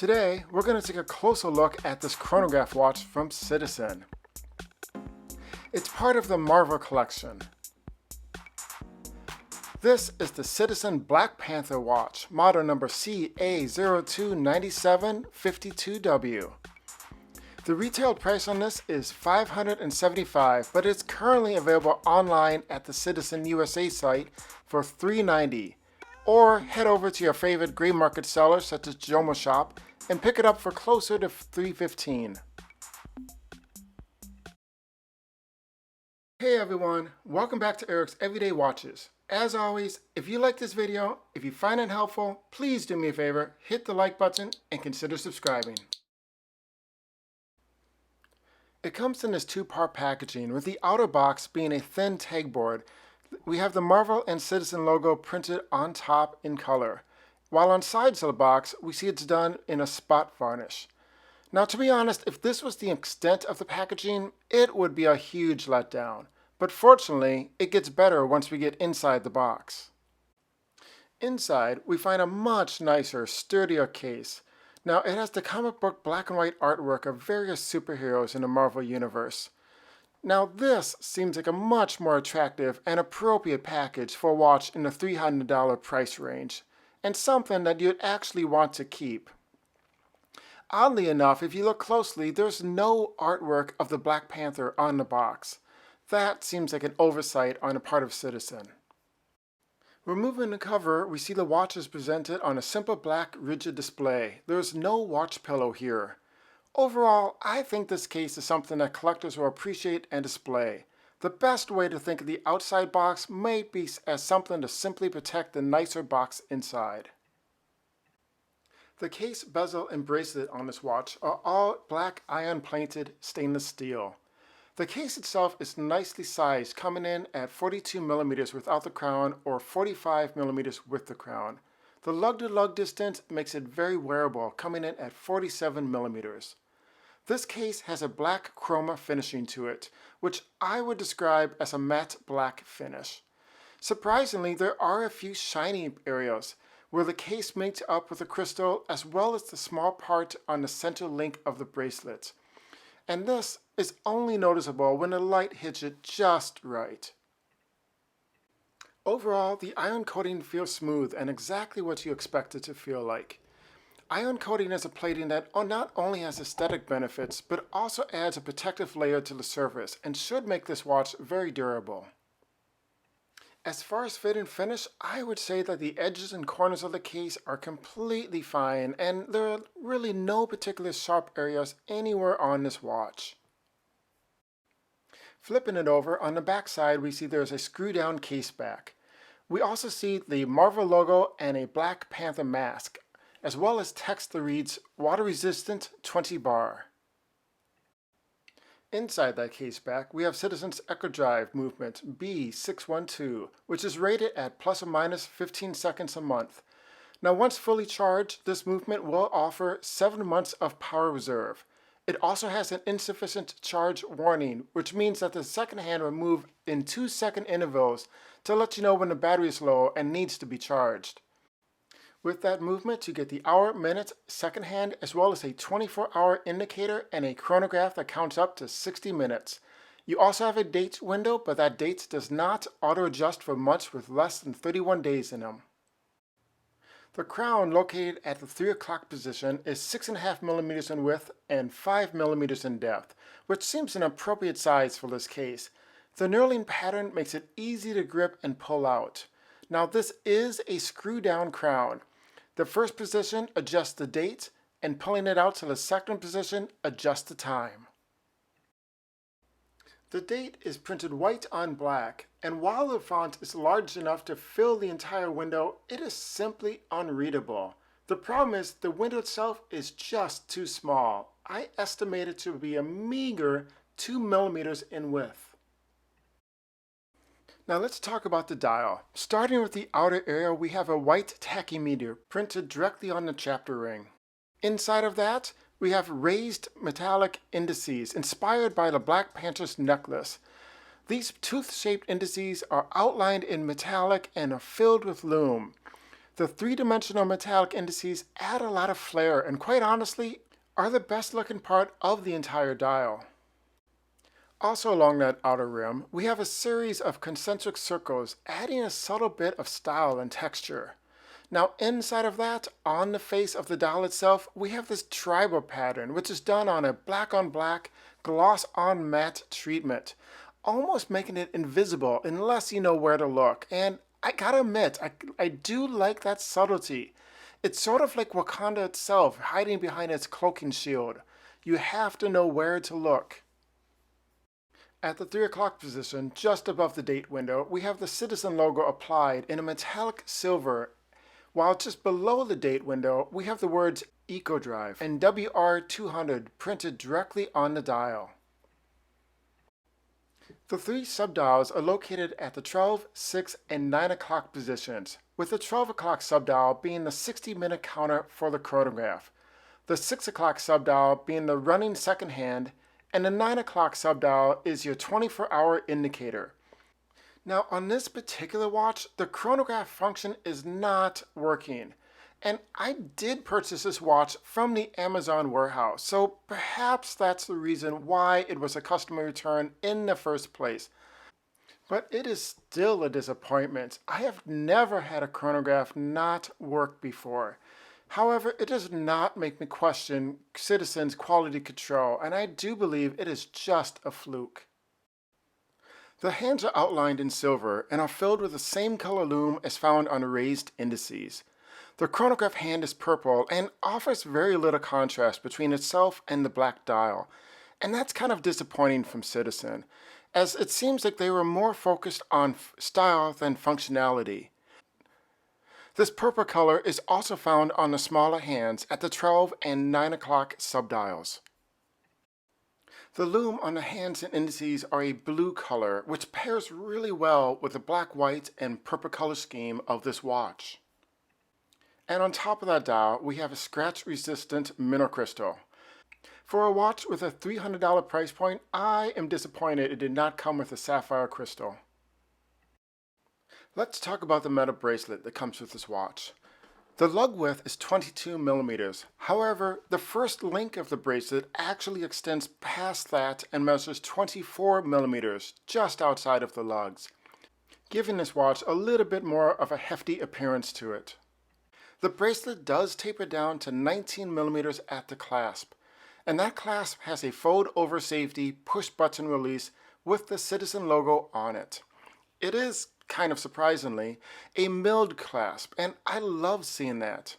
Today, we're going to take a closer look at this chronograph watch from Citizen. It's part of the Marvel collection. This is the Citizen Black Panther watch, model number CA0297-52W. The retail price on this is $575, but it's currently available online at the Citizen USA site for $390. Or head over to your favorite gray market seller such as Jomo Shop and pick it up for closer to $315. Hey everyone, welcome back to Eric's Everyday Watches. As always, if you like this video, if you find it helpful, please do me a favor, hit the like button and consider subscribing. It comes in this two-part packaging, with the outer box being a thin tag board. We have the Marvel and Citizen logo printed on top in color, while on sides of the box we see it's done in a spot varnish. Now, to be honest, if this was the extent of the packaging, it would be a huge letdown. But fortunately, it gets better once we get inside the box. Inside, we find a much nicer, sturdier case. Now, it has the comic book black and white artwork of various superheroes in the Marvel Universe. Now, this seems like a much more attractive and appropriate package for a watch in the $300 price range, and something that you'd actually want to keep. Oddly enough, if you look closely, there's no artwork of the Black Panther on the box. That seems like an oversight on the part of Citizen. Removing the cover, we see the watch is presented on a simple black rigid display. There's no watch pillow here. Overall, I think this case is something that collectors will appreciate and display. The best way to think of the outside box may be as something to simply protect the nicer box inside. The case, bezel, and bracelet on this watch are all black iron-plated stainless steel. The case itself is nicely sized, coming in at 42 millimeters without the crown or 45 millimeters with the crown. The lug-to-lug distance makes it very wearable, coming in at 47 millimeters. This case has a black chroma finishing to it, which I would describe as a matte black finish. Surprisingly, there are a few shiny areas where the case meets up with the crystal, as well as the small part on the center link of the bracelet. And this is only noticeable when the light hits it just right. Overall, the iron coating feels smooth and exactly what you expect it to feel like. Iron coating is a plating that not only has aesthetic benefits, but also adds a protective layer to the surface and should make this watch very durable. As far as fit and finish, I would say that the edges and corners of the case are completely fine, and there are really no particular sharp areas anywhere on this watch. Flipping it over, on the back side we see there's a screw-down case back. We also see the Marvel logo and a Black Panther mask, as well as text that reads water resistant 20 bar. Inside that case back, we have Citizen's Echo Drive movement B612, which is rated at plus or minus 15 seconds a month. Now, once fully charged, this movement will offer 7 months of power reserve. It also has an insufficient charge warning, which means that the second hand will move in 2-second intervals to let you know when the battery is low and needs to be charged. With that movement, you get the hour, minute, second hand, as well as a 24-hour indicator and a chronograph that counts up to 60 minutes. You also have a date window, but that date does not auto-adjust for months with less than 31 days in them. The crown, located at the 3 o'clock position, is 6.5 millimeters in width and 5 millimeters in depth, which seems an appropriate size for this case. The knurling pattern makes it easy to grip and pull out. Now, this is a screw-down crown. The first position adjusts the date, and pulling it out to the second position adjusts the time. The date is printed white on black, and while the font is large enough to fill the entire window, it is simply unreadable. The problem is the window itself is just too small. I estimate it to be a meager 2 millimeters in width. Now let's talk about the dial. Starting with the outer area, we have a white tachymeter printed directly on the chapter ring. Inside of that, we have raised metallic indices inspired by the Black Panther's necklace. These tooth-shaped indices are outlined in metallic and are filled with lume. The three-dimensional metallic indices add a lot of flair and quite honestly are the best looking part of the entire dial. Also along that outer rim, we have a series of concentric circles adding a subtle bit of style and texture. Now inside of that, on the face of the dial itself, we have this tribal pattern which is done on a black on black, gloss on matte treatment, almost making it invisible unless you know where to look. And I gotta admit, I do like that subtlety. It's sort of like Wakanda itself, hiding behind its cloaking shield. You have to know where to look. At the 3 o'clock position, just above the date window, we have the Citizen logo applied in a metallic silver, while just below the date window, we have the words EcoDrive and WR200 printed directly on the dial. The three subdials are located at the 12, 6, and 9 o'clock positions, with the 12 o'clock subdial being the 60-minute counter for the chronograph, the 6 o'clock subdial being the running second hand, and the 9 o'clock subdial is your 24-hour indicator. Now on this particular watch, the chronograph function is not working. And I did purchase this watch from the Amazon warehouse, so perhaps that's the reason why it was a customer return in the first place. But it is still a disappointment. I have never had a chronograph not work before. However, it does not make me question Citizen's quality control, and I do believe it is just a fluke. The hands are outlined in silver and are filled with the same color lume as found on raised indices. The chronograph hand is purple and offers very little contrast between itself and the black dial, and that's kind of disappointing from Citizen, as it seems like they were more focused on style than functionality. This purple color is also found on the smaller hands at the 12 and 9 o'clock subdials. The lume on the hands and indices are a blue color, which pairs really well with the black, white, and purple color scheme of this watch. And on top of that dial, we have a scratch-resistant mineral crystal. For a watch with a $300 price point, I am disappointed it did not come with a sapphire crystal. Let's talk about the metal bracelet that comes with this watch. The lug width is 22 millimeters. However, the first link of the bracelet actually extends past that and measures 24 millimeters, just outside of the lugs, giving this watch a little bit more of a hefty appearance to it. The bracelet does taper down to 19 millimeters at the clasp, and that clasp has a fold-over safety push-button release with the Citizen logo on it. It is, kind of surprisingly, a milled clasp, and I love seeing that.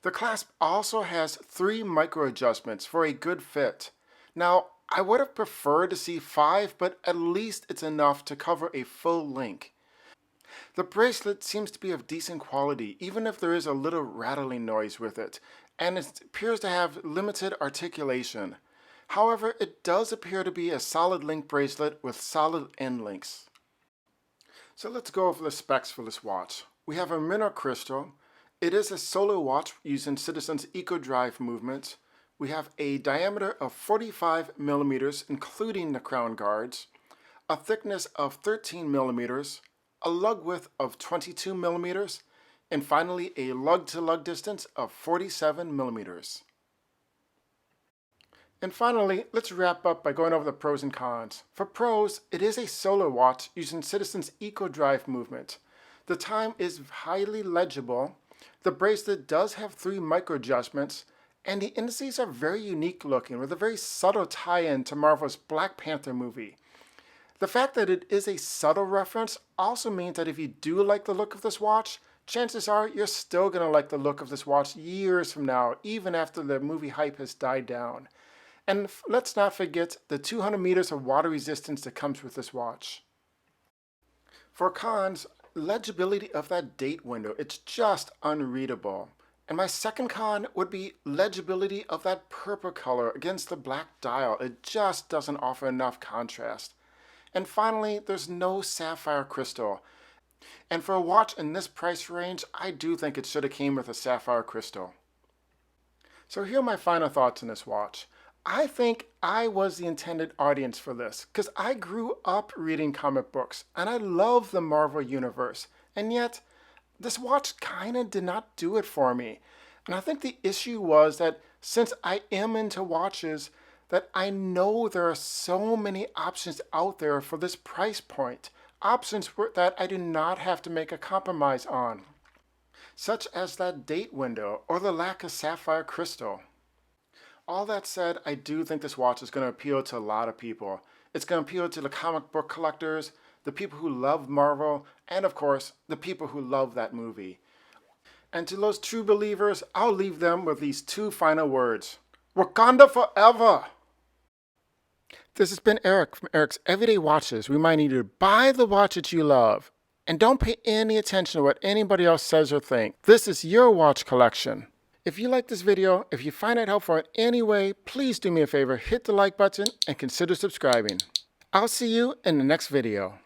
The clasp also has 3 micro adjustments for a good fit. Now, I would have preferred to see 5, but at least it's enough to cover a full link. The bracelet seems to be of decent quality, even if there is a little rattling noise with it, and it appears to have limited articulation. However, it does appear to be a solid link bracelet with solid end links. So let's go over the specs for this watch. We have a mineral crystal. It is a solo watch using Citizen's EcoDrive movement. We have a diameter of 45 millimeters, including the crown guards, a thickness of 13 millimeters, a lug width of 22 millimeters, and finally a lug-to-lug distance of 47 millimeters. And finally, let's wrap up by going over the pros and cons. For pros, it is a solo watch using Citizen's EcoDrive movement. The time is highly legible, the bracelet does have 3 micro adjustments, and the indices are very unique looking with a very subtle tie-in to Marvel's Black Panther movie. The fact that it is a subtle reference also means that if you do like the look of this watch, chances are you're still going to like the look of this watch years from now, even after the movie hype has died down. And let's not forget the 200 meters of water resistance that comes with this watch. For cons, legibility of that date window, it's just unreadable. And my second con would be legibility of that purple color against the black dial. It just doesn't offer enough contrast. And finally, there's no sapphire crystal. And for a watch in this price range, I do think it should have came with a sapphire crystal. So here are my final thoughts on this watch. I think I was the intended audience for this because I grew up reading comic books and I love the Marvel Universe. And yet, this watch kind of did not do it for me. And I think the issue was that since I am into watches, that I know there are so many options out there for this price point. Options that I do not have to make a compromise on, such as that date window or the lack of sapphire crystal. All that said, I do think this watch is going to appeal to a lot of people. It's going to appeal to the comic book collectors, the people who love Marvel, and of course, the people who love that movie. And to those true believers, I'll leave them with these two final words. Wakanda Forever! This has been Eric from Eric's Everyday Watches, reminding you to buy the watch that you love. And don't pay any attention to what anybody else says or thinks. This is your watch collection. If you like this video, if you find it helpful in any way, please do me a favor, hit the like button and consider subscribing. I'll see you in the next video.